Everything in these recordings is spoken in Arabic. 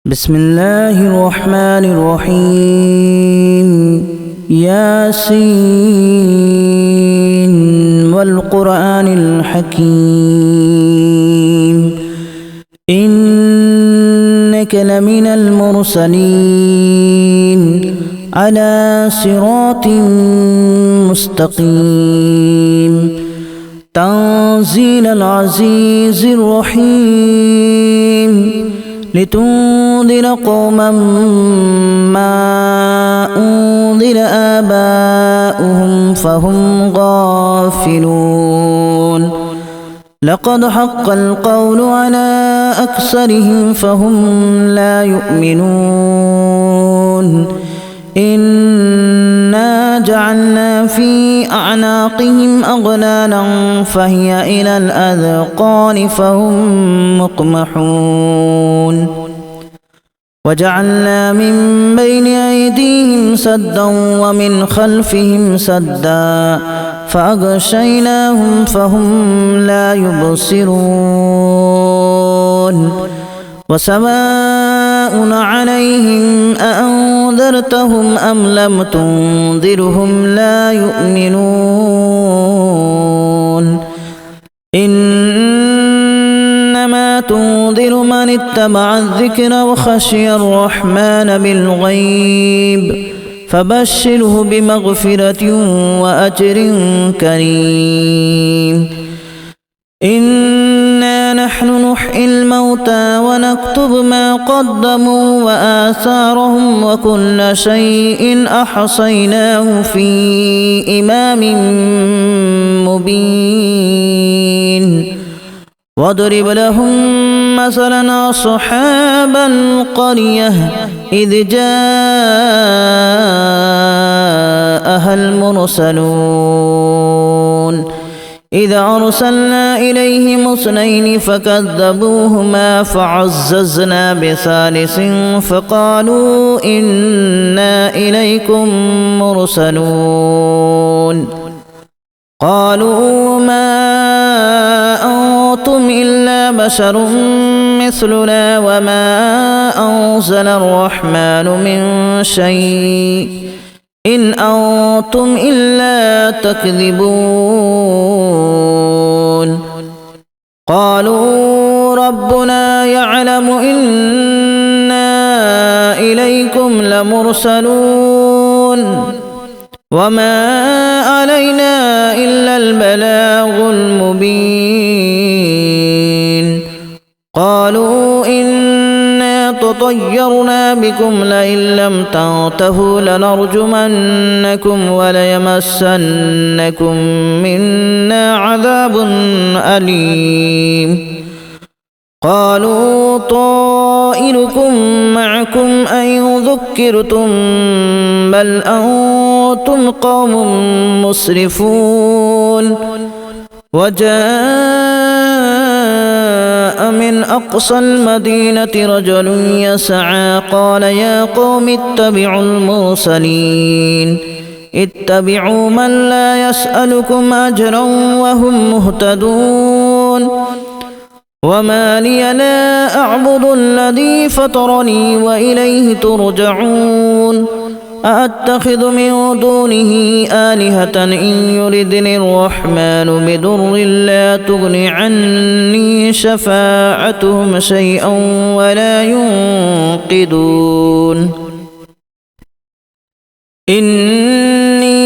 بسم الله الرحمن الرحيم ياسين والقرآن الحكيم إنك لمن المرسلين على صراط مستقيم تنزيل العزيز الرحيم لتنذر قوما ما أنذر آباؤهم فهم غافلون لقد حق القول على أكثرهم فهم لا يؤمنون إنا جعلنا في أعناقهم أغلالا فهي إلى الأذقان فهم مقمحون وجعلنا من بين أيديهم سدا ومن خلفهم سدا فأغشيناهم فهم لا يبصرون وسواء عليهم أأنذرتهم أم لم تنذرهم لا يؤمنون إنما تنذر من اتبع الذكر وخشي الرحمن بالغيب فبشره بمغفرة وأجر كريم إنا نحن نحيي الموتى ونكتب ما قدموا وآثارهم وكل شيء أحصيناه في إمام مبين واضرب لهم مثلا أصحاب القرية إذ جاءها المرسلون إذا أرسلنا إليهم اثنين فكذبوهما فعززنا بثالث فقالوا إنا إليكم مرسلون قالوا ما أنتم إلا بشر مثلنا وما أنزل الرحمن من شيء إن أنتم إلا تكذبون قالوا ربنا يعلم إنا إليكم لمرسلون وما علينا إلا البلاغ المبين قالوا إنا تطيرنا بكم لئن لم تنتهوا لنرجمنكم وليمسنكم منا عذاب أليم قالوا طائركم معكم أن ذكرتم بل أنتم قوم مسرفون وجاء من أقصى المدينة رجل يسعى قال يا قوم اتبعوا المرسلين اتبعوا من لا يسألكم أجرا وهم مهتدون وما لي لا أعبد الذي فطرني وإليه ترجعون أأتخذ من دونه آلهة إن يردني الرحمن بضر لا تغن عني شفاعتهم شيئا ولا ينقذون إني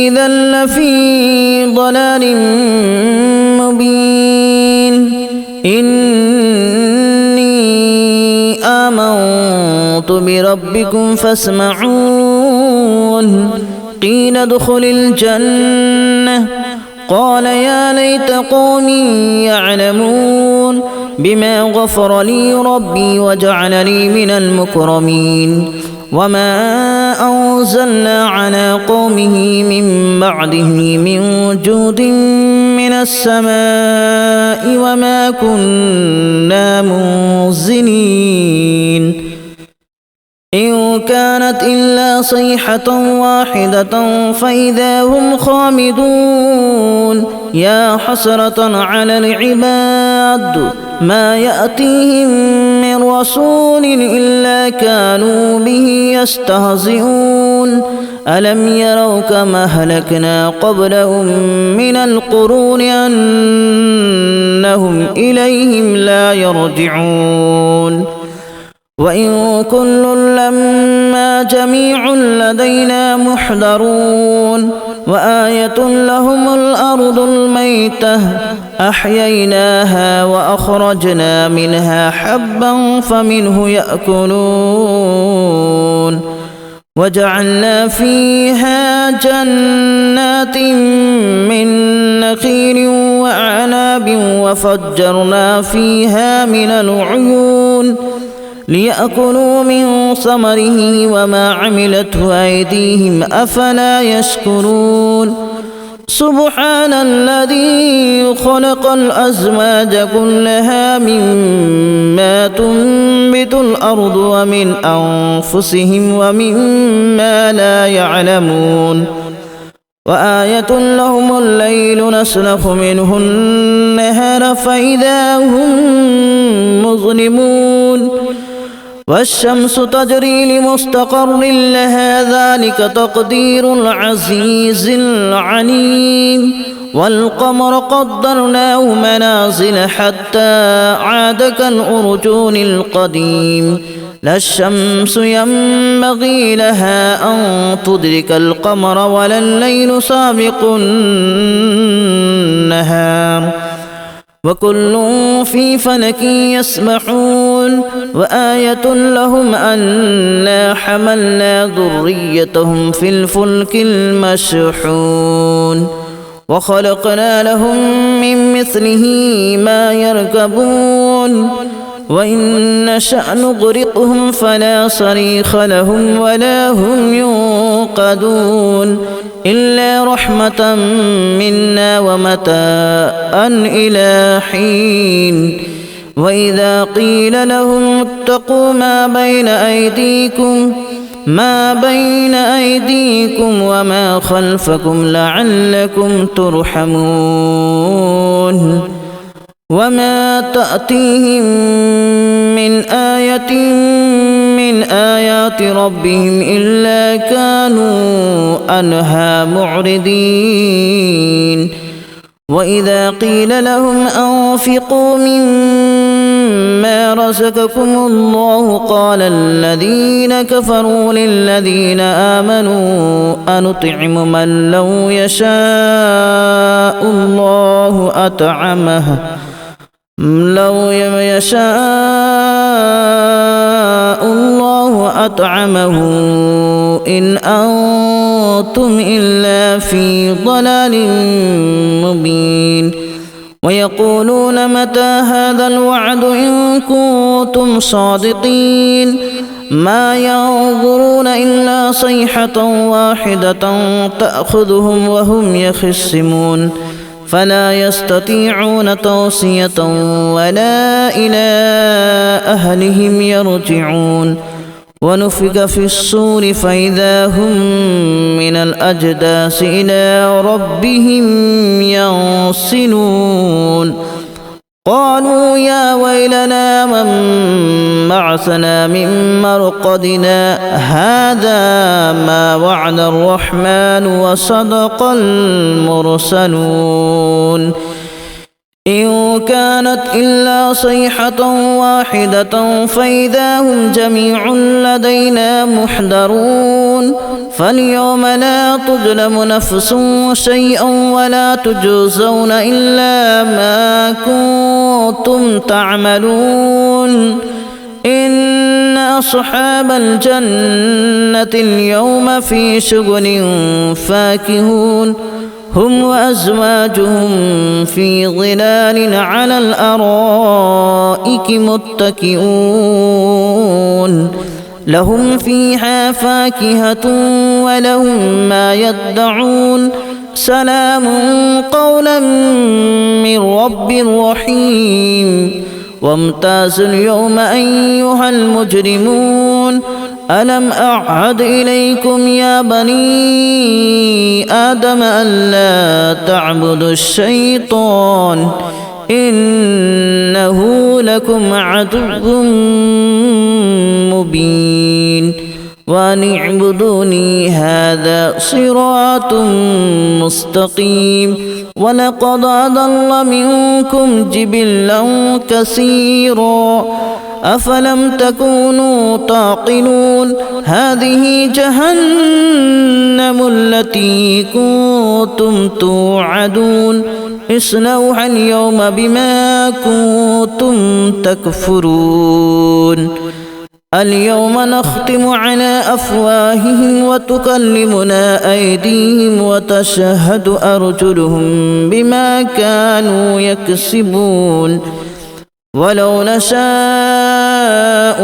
إذا لفي ضلال مبين إني آمنت بربكم فاسمعون قيل ادخل الجنة قال يا ليت قومي يعلمون بما غفر لي ربي وجعلني من المكرمين وما أنزلنا على قومه من بعده من جود من السماء وما كنا منزلين إن كانت إلا صيحة واحدة فإذا هم خامدون يا حسرة على العباد ما يأتيهم من رسول إلا كانوا به يستهزئون ألم يروا كما أهلكنا قبلهم من القرون أنهم إليهم لا يرجعون وإن كل لما جميع لدينا محضرون وآية لهم الأرض الميتة أحييناها وأخرجنا منها حبا فمنه يأكلون وجعلنا فيها جنات من نخيل وأعناب وفجرنا فيها من العيون ليأكلوا من ثمره وما عملته أيديهم أفلا يشكرون سبحان الذي خلق الأزواج كلها مما تنبت الأرض ومن أنفسهم ومما لا يعلمون وآية لهم الليل نسلخ منه النهار فإذا هم مظلمون والشمس تجري لمستقر لها ذلك تقدير العزيز العليم والقمر قدرناه منازل حتى عاد كالأرجون القديم لا الشمس ينبغي لها أن تدرك القمر ولا الليل سابق النهار وكل في فلك يسبحون وآية لهم أنا حملنا ذريتهم في الفلك المشحون وخلقنا لهم من مثله ما يركبون وإن نشأ نغرقهم فلا صريخ لهم ولا هم ينقذون إلا رحمة منا ومتاعا إلى حين وإذا قيل لهم اتقوا ما بين أيديكم وما خلفكم لعلكم ترحمون وما تأتيهم من آية من آيات ربهم إلا كانوا عنها معرضين وإذا قيل لهم أنفقوا مما رزقكم الله قال الذين كفروا للذين آمنوا أنطعم من لو يشاء الله أطعمه إن أنتم إلا في ضلال مبين ويقولون متى هذا الوعد إن كنتم صادقين ما ينظرون إلا صيحة واحدة تأخذهم وهم يخصمون فلا يستطيعون توصية ولا إلى أهلهم يرجعون ونفخ في الصور فإذا هم من الأجداث إلى ربهم ينسلون قالوا يا ويلنا من بعثنا من مرقدنا هذا ما وعد الرحمن وصدق المرسلون إن كانت إلا صيحة واحدة فإذا هم جميع لدينا محضرون فاليوم لا تظلم نفس شيئا ولا تجزون إلا ما كنتم تعملون إن أصحاب الجنة اليوم في شغل فاكهون هم وأزواجهم في ظلال على الأرائك متكئون لهم فيها فاكهة ولهم ما يدعون سلام قولا من رب رحيم وامتازوا اليوم أيها المجرمون ألم أعهد إليكم يا بني آدم ألا تعبدوا الشيطان إنه لكم عدو مبين وأن اعبدوني هذا صراط مستقيم ولقد أضل منكم جبلا كثيرا أفلم تكونوا تعقلون هذه جهنم التي كنتم توعدون اصلوها اليوم بما كنتم تكفرون اليوم نختم على أفواههم وتكلمنا أيديهم وتشهد أرجلهم بما كانوا يكسبون ولو نشاء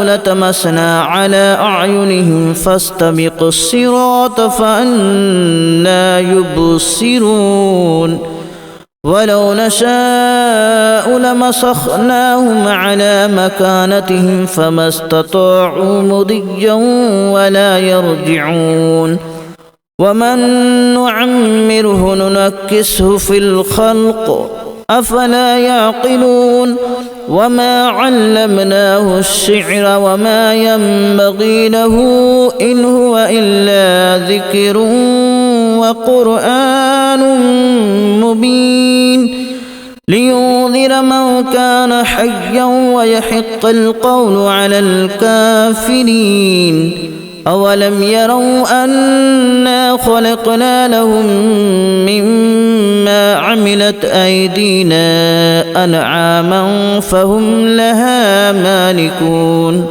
لتمسنا على أعينهم فاستبقوا الصراط فأنى يبصرون ولو نشاء لمسخناهم على مكانتهم فما استطاعوا مضيا ولا يرجعون ومن نعمره ننكسه في الخلق أفلا يعقلون وما علمناه الشعر وما ينبغي له إن هو إلا ذكر وقرآن مبين لينذر من كان حيا ويحق القول على الكافرين أولم يروا أنا خلقنا لهم مما عملت أيدينا أنعاما فهم لها مالكون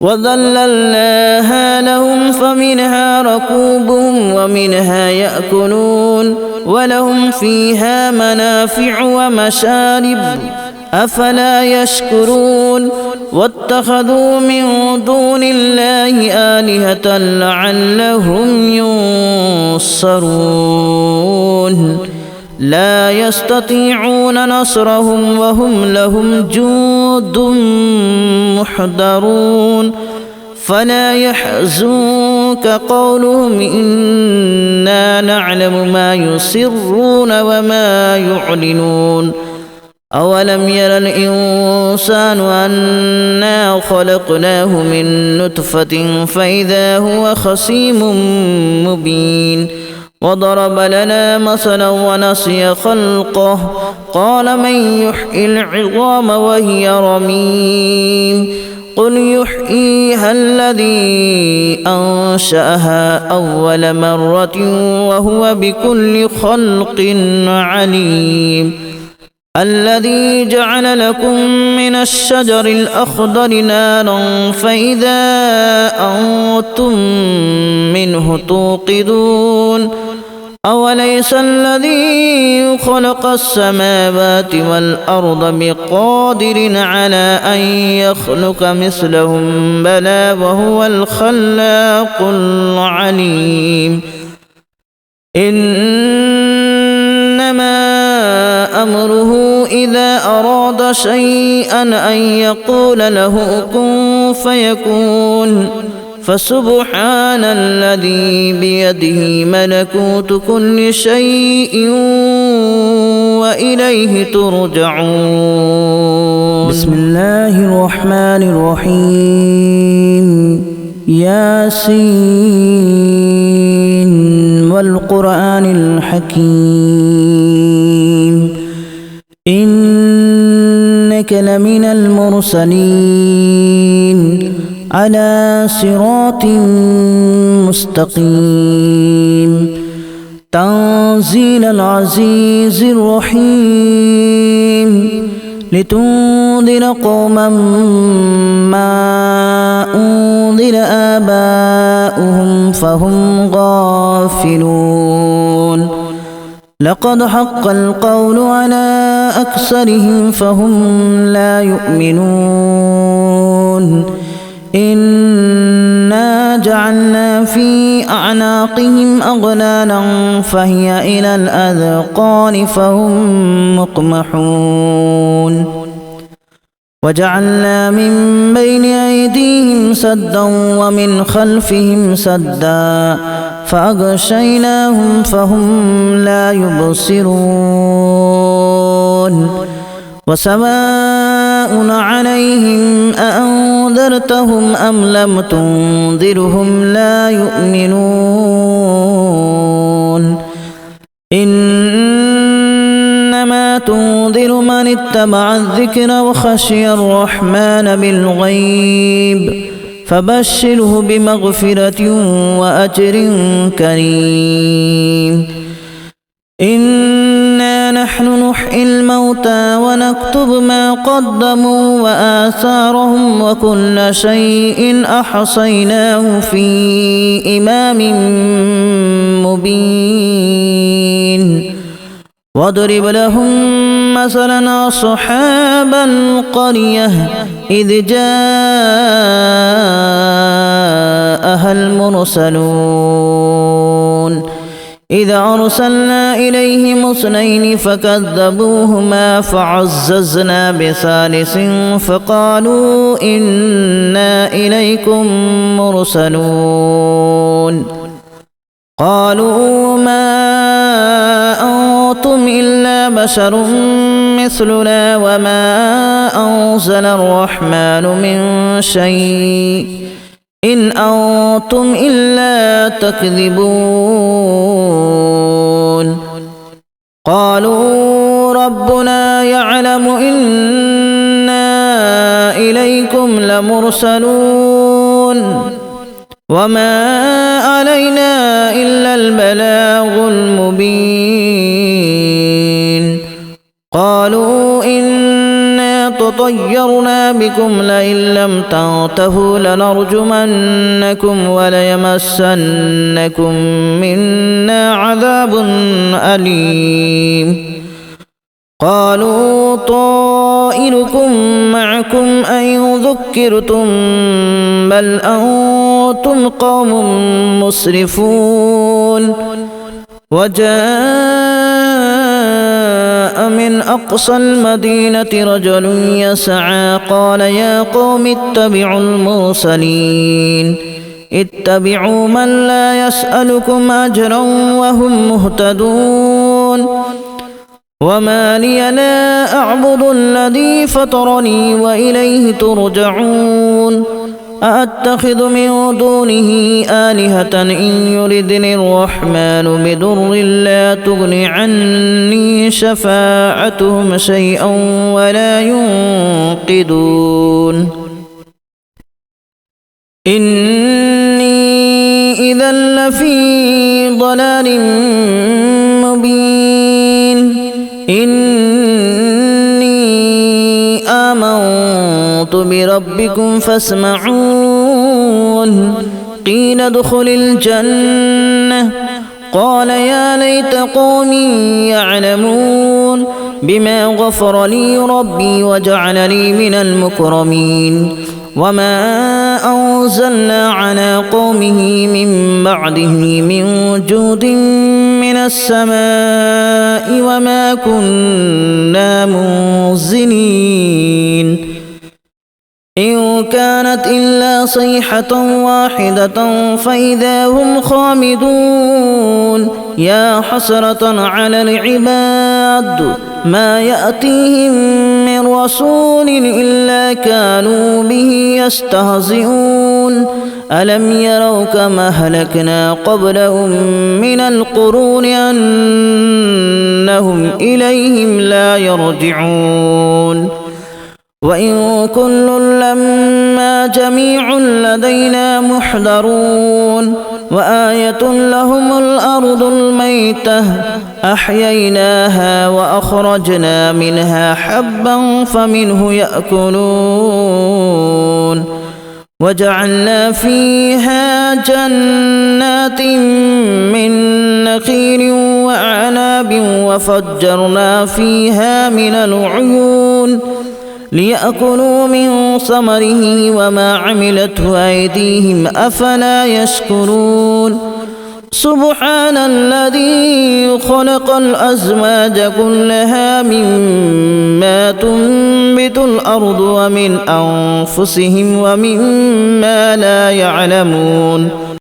وذللناها لهم فمنها ركوبهم ومنها يأكلون ولهم فيها منافع ومشارب أفلا يشكرون واتخذوا من دون الله آلهة لعلهم ينصرون لا يستطيعون نصرهم وهم لهم جند محضرون فلا يحزنك قولهم إنا نعلم ما يسرون وما يعلنون أولم ير الإنسان أنا خلقناه من نطفة فإذا هو خصيم مبين وضرب لنا مثلا ونسي خلقه قال من يحيي العظام وهي رميم قل يحييها الذي أنشأها أول مرة وهو بكل خلق عليم الذي جعل لكم من الشجر الأخضر نارا فإذا أنتم منه توقدون أوليس الذي خلق السماوات والأرض بقادر على أن يخلق مثلهم بلى وهو الخلاق العليم إنما أمره إذا أراد شيئا أن يقول له كن فيكون فسبحان الذي بيده ملكوت كل شيء وإليه ترجعون بسم الله الرحمن الرحيم ياسين والقرآن الحكيم إنك لمن المرسلين على صراط مستقيم تنزيل العزيز الرحيم لتنذر قوما ما أنذر آباؤهم فهم غافلون لقد حق القول على أكثرهم فهم لا يؤمنون إنا جعلنا في أعناقهم أغلالا فهي إلى الأذقان فهم مقمحون وجعلنا من بين أيديهم سدا ومن خلفهم سدا فأغشيناهم فهم لا يبصرون وسواء عليهم أأنذرتهم أم لم تنذرهم لا يؤمنون إنما تنذر من اتبع الذكر وخشي الرحمن بالغيب فبشره بمغفرة وأجر كريم إنا نحن نحيي الموتى ونكتب ما قدموا وآثارهم وكل شيء أحصيناه في إمام مبين واضرب لهم مثلا أصحاب القرية إذ جاءها المرسلون إذا أرسلنا إليهم اثنين فكذبوهما فعززنا بثالث فقالوا إنا إليكم مرسلون قالوا ما أنتم إلا بشر مثلنا وما أنزل الرحمن من شيء إن أنتم إلا تكذبون قالوا ربنا يعلم إنا إليكم لمرسلون وما علينا إلا البلاغ المبين قالوا إنا تطيرنا بكم لئن لم تنتهوا لنرجمنكم وليمسنكم منا عذاب أليم قالوا طائركم معكم أن ذكرتم بل أنتم قوم مسرفون وجاء من أقصى المدينة رجل يسعى قال يا قوم اتبعوا المرسلين اتبعوا من لا يسألكم أجرا وهم مهتدون وما لي لا أعبد الذي فطرني وإليه ترجعون أأتخذ من دونه آلهة إن يردني الرحمن بضر لا تغن عني شفاعتهم شيئا ولا ينقذون إني إذا لفي ضلال مبين إني آمنت بربكم فاسمعون قيل ادخل الجنة قال يا ليت قومي يعلمون بما غفر لي ربي وجعلني من المكرمين وما أنزلنا على قومه من بعده من جود من السماء وما كنا منزلين إن كانت إلا صيحة واحدة فإذا هم خامدون يا حسرة على العباد ما يأتيهم من رسول إلا كانوا به يستهزئون ألم يروا كما أهلكنا قبلهم من القرون أنهم إليهم لا يرجعون وإن كل لما جميع لدينا محضرون وآية لهم الأرض الميتة أحييناها وأخرجنا منها حبا فمنه يأكلون وجعلنا فيها جنات من نخيل وأعناب وفجرنا فيها من العيون ليأكلوا من ثمره وما عملته أيديهم أفلا يشكرون سبحان الذي خلق الأزواج كلها مما تنبت الأرض ومن أنفسهم ومما لا يعلمون